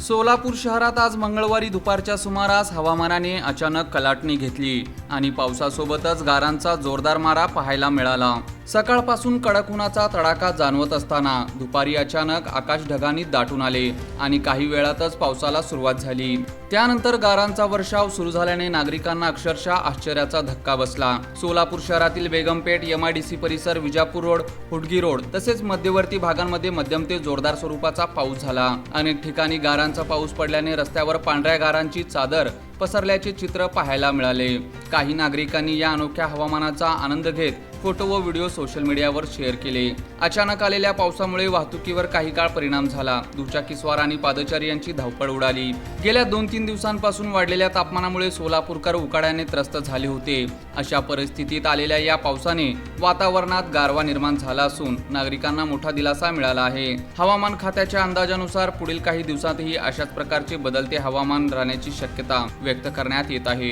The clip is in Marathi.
सोलापूर शहरात आज मंगळवारी दुपारच्या सुमारास हवामानाने अचानक कलाटणी घेतली आणि पावसासोबतच गारांचा जोरदार मारा पाहायला मिळाला। सकाळपासून कडक उन्हाचा तडाखा जाणवत असताना दुपारी अचानक आकाश ढगांनी दाटून आले आणि काही वेळातच पावसाला सुरुवात झाली। त्यानंतर गारांचा वर्षाव सुरू झाल्याने नागरिकांना अक्षरशः आश्चर्याचा धक्का बसला। सोलापूर शहरातील बेगमपेठ, MIDC परिसर, विजापूर रोड, हुडगी रोड तसेच मध्यवर्ती भागांमध्ये मध्यम ते जोरदार स्वरूपाचा पाऊस झाला। अनेक ठिकाणी गारांचा पाऊस पडल्याने रस्त्यावर पांढऱ्या गारांची चादर पसरल्याचे चित्र पाहायला मिळाले। काही नागरिकांनी या अनोख्या हवामानाचा आनंद घेत फोटो व व्हिडिओ सोशल मीडियावर शेअर केले। अचानक आलेल्या पावसामुळे वाहतुकीवर काही काळ परिणाम झाला। दुचाकीस्वार आणि पादचारी यांची धावपळ उडाली। गेल्या 2-3 दिवसांपासून वाढलेल्या तापमानामुळे सोलापूरकर उकाड्याने त्रस्त झाले होते। अशा परिस्थितीत आलेल्या या पावसाने वातावरणात गारवा निर्माण झाला असून नागरिकांना मोठा दिलासा मिळाला आहे। हवामान खात्याच्या अंदाजानुसार पुढील काही दिवसातही अशाच प्रकारचे बदलते हवामान राहण्याची शक्यता व्यक्त करण्यात येत आहे।